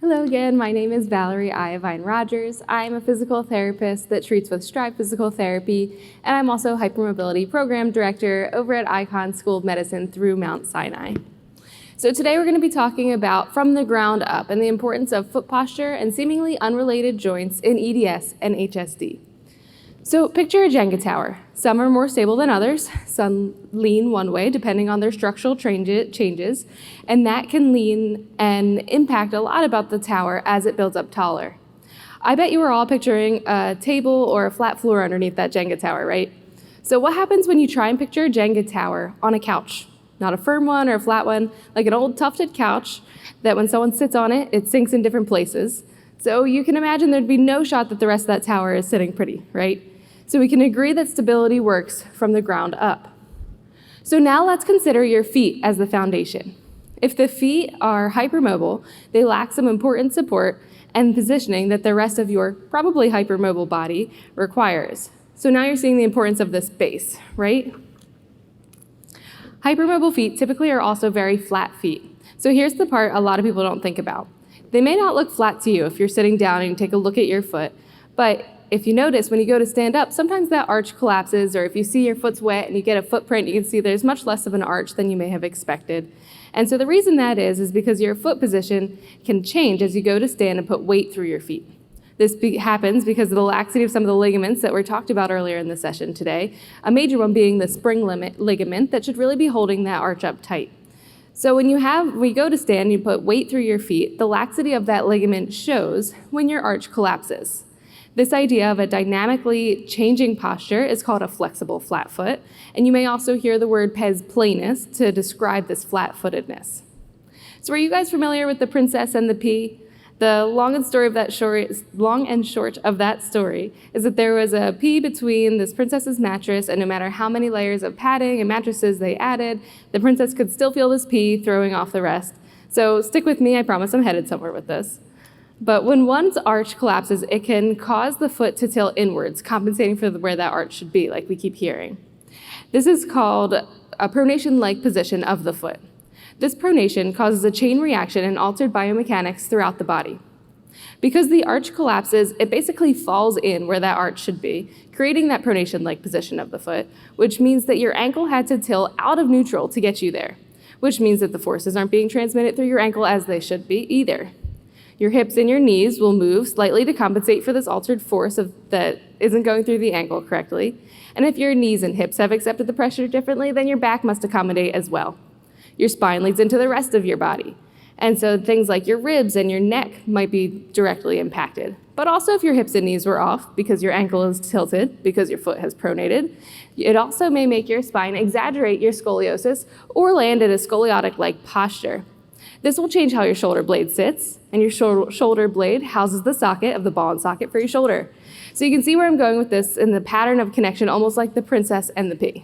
Hello again, my name is Valerie Iovine Rogers. I'm a physical therapist that treats with Strive Physical Therapy, and I'm also Hypermobility Program Director over at Icahn School of Medicine through Mount Sinai. So today we're going to be talking about from the ground up and the importance of foot posture and seemingly unrelated joints in EDS and HSD. So picture a Jenga tower. Some are more stable than others. Some lean one way depending on their structural changes, and that can lean and impact a lot about the tower as it builds up taller. I bet you were all picturing a table or a flat floor underneath that Jenga tower, right? So what happens when you try and picture a Jenga tower on a couch? Not a firm one or a flat one, like an old tufted couch that when someone sits on it, it sinks in different places. So you can imagine there'd be no shot that the rest of that tower is sitting pretty, right? So we can agree that stability works from the ground up. So now let's consider your feet as the foundation. If the feet are hypermobile, they lack some important support and positioning that the rest of your probably hypermobile body requires. So now you're seeing the importance of this base, right? Hypermobile feet typically are also very flat feet. So here's the part a lot of people don't think about. They may not look flat to you if you're sitting down and you take a look at your foot, but if you notice, when you go to stand up, sometimes that arch collapses, or if you see your foot's wet and you get a footprint, you can see there's much less of an arch than you may have expected. And so the reason that is because your foot position can change as you go to stand and put weight through your feet. This happens because of the laxity of some of the ligaments that were talked about earlier in the session today, a major one being the spring ligament that should really be holding that arch up tight. So when you go to stand, you put weight through your feet, the laxity of that ligament shows when your arch collapses. This idea of a dynamically changing posture is called a flexible flat foot, and you may also hear the word pes planus to describe this flat-footedness. So are you guys familiar with the princess and the pea? The long and short of that story is that there was a pea between this princess's mattress, and no matter how many layers of padding and mattresses they added, the princess could still feel this pea throwing off the rest. So stick with me, I promise I'm headed somewhere with this. But when one's arch collapses, it can cause the foot to tilt inwards, compensating for where that arch should be, like we keep hearing. This is called a pronation-like position of the foot. This pronation causes a chain reaction and altered biomechanics throughout the body. Because the arch collapses, it basically falls in where that arch should be, creating that pronation-like position of the foot, which means that your ankle had to tilt out of neutral to get you there, which means that the forces aren't being transmitted through your ankle as they should be either. Your hips and your knees will move slightly to compensate for this altered force that isn't going through the ankle correctly. And if your knees and hips have accepted the pressure differently, then your back must accommodate as well. Your spine leads into the rest of your body. And so things like your ribs and your neck might be directly impacted. But also if your hips and knees were off because your ankle is tilted, because your foot has pronated, it also may make your spine exaggerate your scoliosis or land in a scoliotic-like posture. This will change how your shoulder blade sits, and your shoulder blade houses the socket of the ball and socket for your shoulder. So you can see where I'm going with this in the pattern of connection, almost like the princess and the pea.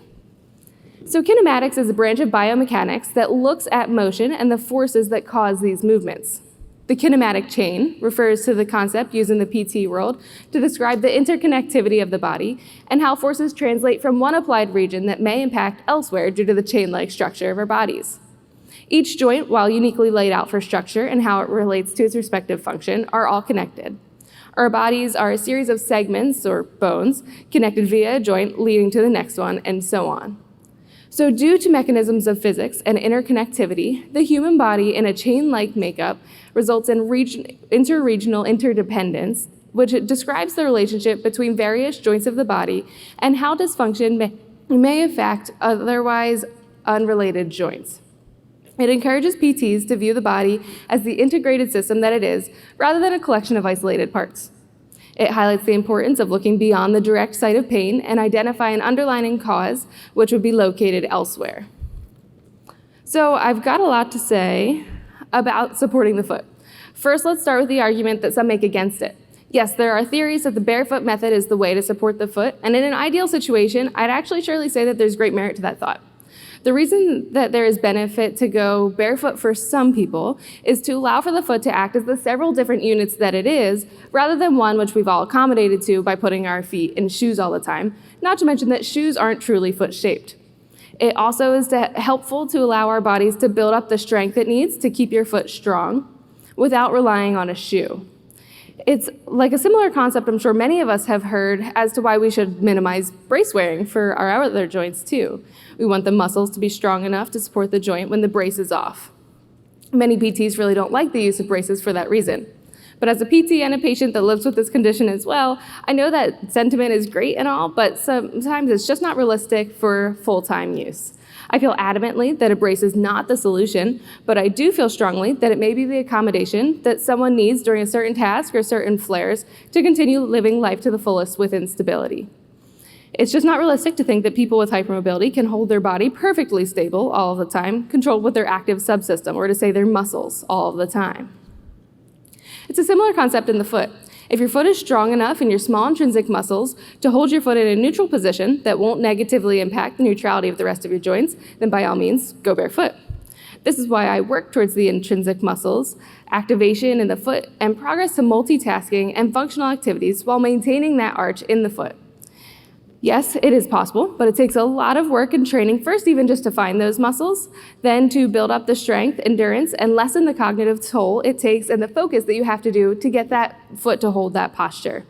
So kinematics is a branch of biomechanics that looks at motion and the forces that cause these movements. The kinematic chain refers to the concept used in the PT world to describe the interconnectivity of the body and how forces translate from one applied region that may impact elsewhere due to the chain-like structure of our bodies. Each joint, while uniquely laid out for structure and how it relates to its respective function, are all connected. Our bodies are a series of segments, or bones, connected via a joint leading to the next one, and so on. So due to mechanisms of physics and interconnectivity, the human body in a chain-like makeup results in interregional interdependence, which describes the relationship between various joints of the body and how dysfunction may affect otherwise unrelated joints. It encourages PTs to view the body as the integrated system that it is, rather than a collection of isolated parts. It highlights the importance of looking beyond the direct site of pain and identify an underlying cause, which would be located elsewhere. So I've got a lot to say about supporting the foot. First, let's start with the argument that some make against it. Yes, there are theories that the barefoot method is the way to support the foot, and in an ideal situation, I'd actually surely say that there's great merit to that thought. The reason that there is benefit to go barefoot for some people is to allow for the foot to act as the several different units that it is, rather than one which we've all accommodated to by putting our feet in shoes all the time, not to mention that shoes aren't truly foot-shaped. It also is helpful to allow our bodies to build up the strength it needs to keep your foot strong, without relying on a shoe. It's like a similar concept I'm sure many of us have heard as to why we should minimize brace wearing for our other joints too. We want the muscles to be strong enough to support the joint when the brace is off. Many PTs really don't like the use of braces for that reason. But as a PT and a patient that lives with this condition as well, I know that sentiment is great and all, but sometimes it's just not realistic for full-time use. I feel adamantly that a brace is not the solution, but I do feel strongly that it may be the accommodation that someone needs during a certain task or certain flares to continue living life to the fullest with instability. It's just not realistic to think that people with hypermobility can hold their body perfectly stable all of the time, controlled with their active subsystem, or to say their muscles all of the time. It's a similar concept in the foot. If your foot is strong enough in your small intrinsic muscles to hold your foot in a neutral position that won't negatively impact the neutrality of the rest of your joints, then by all means, go barefoot. This is why I work towards the intrinsic muscles, activation in the foot, and progress to multitasking and functional activities while maintaining that arch in the foot. Yes, it is possible, but it takes a lot of work and training, first even just to find those muscles, then to build up the strength, endurance, and lessen the cognitive toll it takes and the focus that you have to do to get that foot to hold that posture.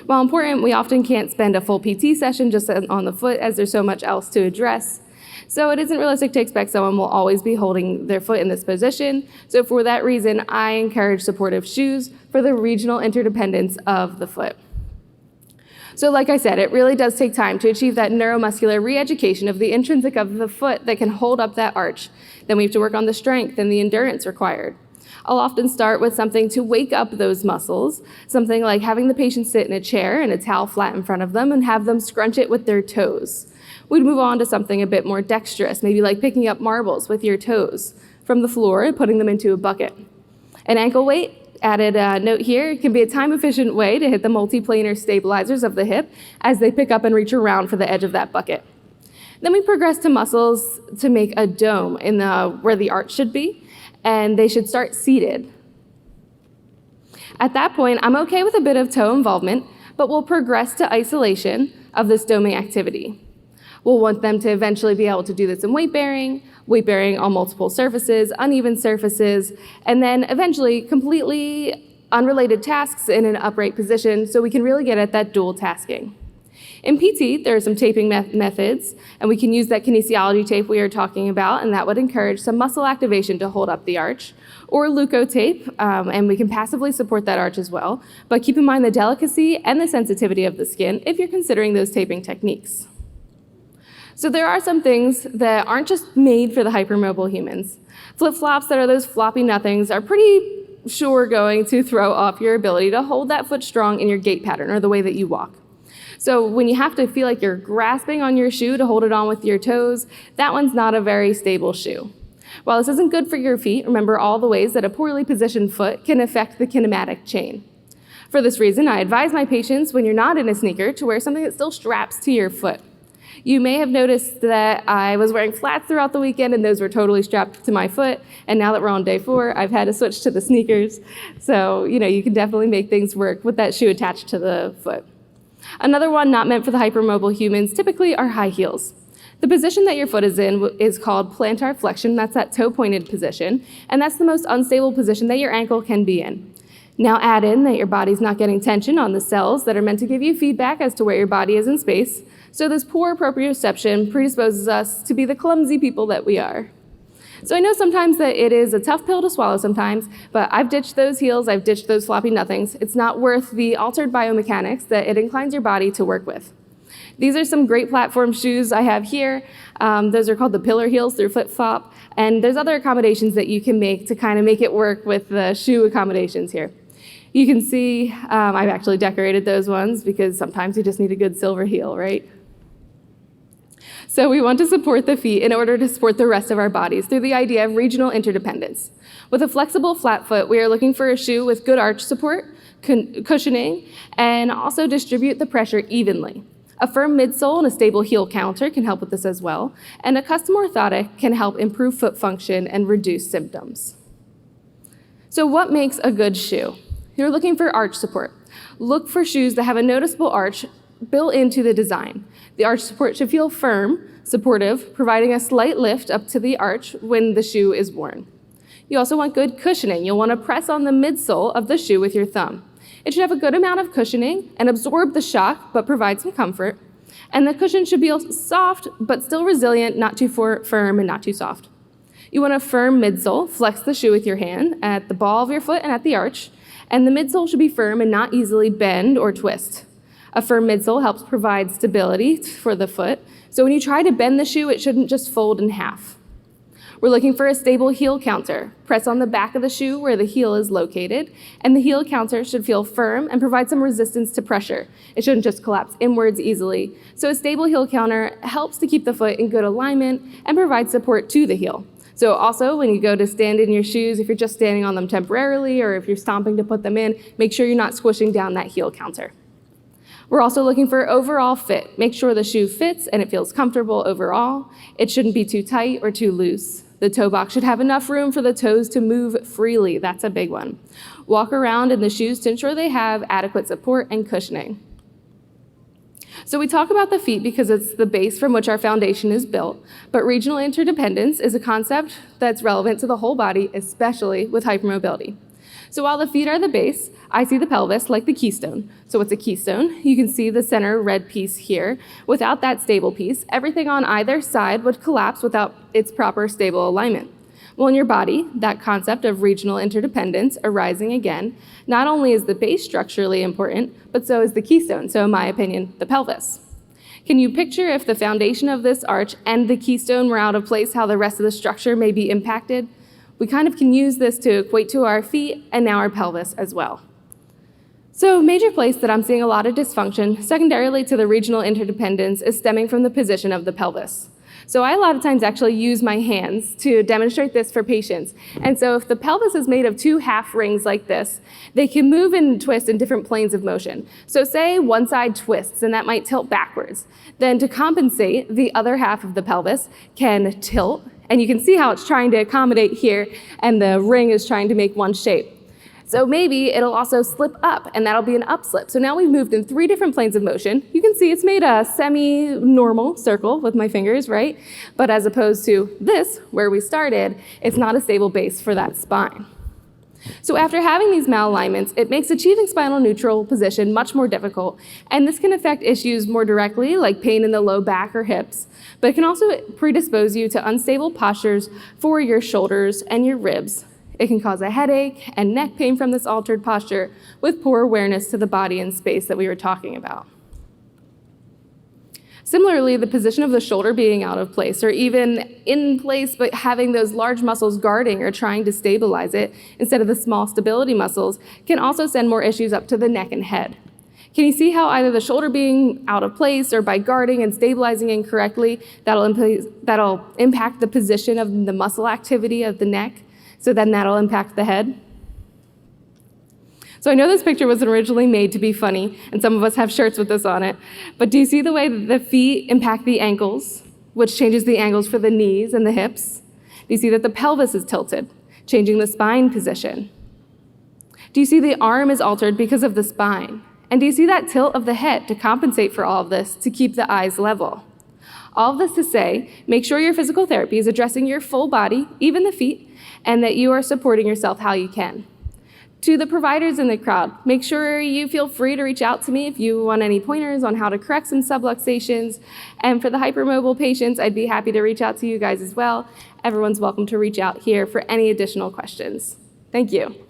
While important, we often can't spend a full PT session just on the foot as there's so much else to address. So it isn't realistic to expect someone will always be holding their foot in this position. So for that reason, I encourage supportive shoes for the regional interdependence of the foot. So like I said, it really does take time to achieve that neuromuscular re-education of the intrinsic of the foot that can hold up that arch. Then we have to work on the strength and the endurance required. I'll often start with something to wake up those muscles, something like having the patient sit in a chair and a towel flat in front of them and have them scrunch it with their toes. We'd move on to something a bit more dexterous, maybe like picking up marbles with your toes from the floor and putting them into a bucket. An ankle weight, added note here, can be a time-efficient way to hit the multiplanar stabilizers of the hip as they pick up and reach around for the edge of that bucket. Then we progress to muscles to make a dome in where the arch should be, and they should start seated. At that point, I'm okay with a bit of toe involvement, but we'll progress to isolation of this doming activity. We'll want them to eventually be able to do this in weight bearing on multiple surfaces, uneven surfaces, and then eventually completely unrelated tasks in an upright position so we can really get at that dual tasking. In PT, there are some taping methods, and we can use that kinesiology tape we were talking about, and that would encourage some muscle activation to hold up the arch, or leuco tape, and we can passively support that arch as well, but keep in mind the delicacy and the sensitivity of the skin if you're considering those taping techniques. So there are some things that aren't just made for the hypermobile humans. Flip-flops that are those floppy nothings are pretty sure going to throw off your ability to hold that foot strong in your gait pattern or the way that you walk. So when you have to feel like you're grasping on your shoe to hold it on with your toes, that one's not a very stable shoe. While this isn't good for your feet, remember all the ways that a poorly positioned foot can affect the kinematic chain. For this reason, I advise my patients when you're not in a sneaker to wear something that still straps to your foot. You may have noticed that I was wearing flats throughout the weekend and those were totally strapped to my foot. And now that we're on day 4, I've had to switch to the sneakers. So, you can definitely make things work with that shoe attached to the foot. Another one not meant for the hypermobile humans typically are high heels. The position that your foot is in is called plantar flexion. That's that toe-pointed position. And that's the most unstable position that your ankle can be in. Now add in that your body's not getting tension on the cells that are meant to give you feedback as to where your body is in space. So this poor proprioception predisposes us to be the clumsy people that we are. So I know sometimes that it is a tough pill to swallow sometimes, but I've ditched those heels, I've ditched those floppy nothings. It's not worth the altered biomechanics that it inclines your body to work with. These are some great platform shoes I have here. Those are called the pillar heels through flip-flop, and there's other accommodations that you can make to kind of make it work with the shoe accommodations here. You can see I've actually decorated those ones because sometimes you just need a good silver heel, right? So we want to support the feet in order to support the rest of our bodies through the idea of regional interdependence. With a flexible flat foot, we are looking for a shoe with good arch support, cushioning, and also distribute the pressure evenly. A firm midsole and a stable heel counter can help with this as well, and a custom orthotic can help improve foot function and reduce symptoms. So what makes a good shoe? You're looking for arch support. Look for shoes that have a noticeable arch built into the design. The arch support should feel firm, supportive, providing a slight lift up to the arch when the shoe is worn. You also want good cushioning. You'll want to press on the midsole of the shoe with your thumb. It should have a good amount of cushioning and absorb the shock, but provide some comfort. And the cushion should be soft, but still resilient, not too firm and not too soft. You want a firm midsole. Flex the shoe with your hand at the ball of your foot and at the arch. And the midsole should be firm and not easily bend or twist. A firm midsole helps provide stability for the foot. So when you try to bend the shoe, it shouldn't just fold in half. We're looking for a stable heel counter. Press on the back of the shoe where the heel is located, and the heel counter should feel firm and provide some resistance to pressure. It shouldn't just collapse inwards easily. So a stable heel counter helps to keep the foot in good alignment and provide support to the heel. So also, when you go to stand in your shoes, if you're just standing on them temporarily or if you're stomping to put them in, make sure you're not squishing down that heel counter. We're also looking for overall fit. Make sure the shoe fits and it feels comfortable overall. It shouldn't be too tight or too loose. The toe box should have enough room for the toes to move freely. That's a big one. Walk around in the shoes to ensure they have adequate support and cushioning. So we talk about the feet because it's the base from which our foundation is built, but regional interdependence is a concept that's relevant to the whole body, especially with hypermobility. So while the feet are the base, I see the pelvis like the keystone. So what's a keystone? You can see the center red piece here. Without that stable piece, everything on either side would collapse without its proper stable alignment. Well, in your body, that concept of regional interdependence arising again, not only is the base structurally important, but so is the keystone, so in my opinion, the pelvis. Can you picture if the foundation of this arch and the keystone were out of place, how the rest of the structure may be impacted? We kind of can use this to equate to our feet and now our pelvis as well. So a major place that I'm seeing a lot of dysfunction, secondarily to the regional interdependence, is stemming from the position of the pelvis. So I a lot of times actually use my hands to demonstrate this for patients. And so if the pelvis is made of two half rings like this, they can move and twist in different planes of motion. So say one side twists and that might tilt backwards. Then to compensate, the other half of the pelvis can tilt, and you can see how it's trying to accommodate here, and the ring is trying to make one shape. So maybe it'll also slip up, and that'll be an upslip. So now we've moved in 3 different planes of motion. You can see it's made a semi-normal circle with my fingers, right? But as opposed to this, where we started, it's not a stable base for that spine. So after having these malalignments, it makes achieving spinal neutral position much more difficult, and this can affect issues more directly, like pain in the low back or hips, but it can also predispose you to unstable postures for your shoulders and your ribs. It can cause a headache and neck pain from this altered posture with poor awareness to the body and space that we were talking about. Similarly, the position of the shoulder being out of place or even in place but having those large muscles guarding or trying to stabilize it instead of the small stability muscles can also send more issues up to the neck and head. Can you see how either the shoulder being out of place or by guarding and stabilizing incorrectly, that'll impact the position of the muscle activity of the neck, so then that'll impact the head? So I know this picture was originally made to be funny, and some of us have shirts with this on it, but do you see the way that the feet impact the ankles, which changes the angles for the knees and the hips? Do you see that the pelvis is tilted, changing the spine position? Do you see the arm is altered because of the spine? And do you see that tilt of the head to compensate for all of this, to keep the eyes level? All of this to say, make sure your physical therapy is addressing your full body, even the feet, and that you are supporting yourself how you can. To the providers in the crowd, make sure you feel free to reach out to me if you want any pointers on how to correct some subluxations. And for the hypermobile patients, I'd be happy to reach out to you guys as well. Everyone's welcome to reach out here for any additional questions. Thank you.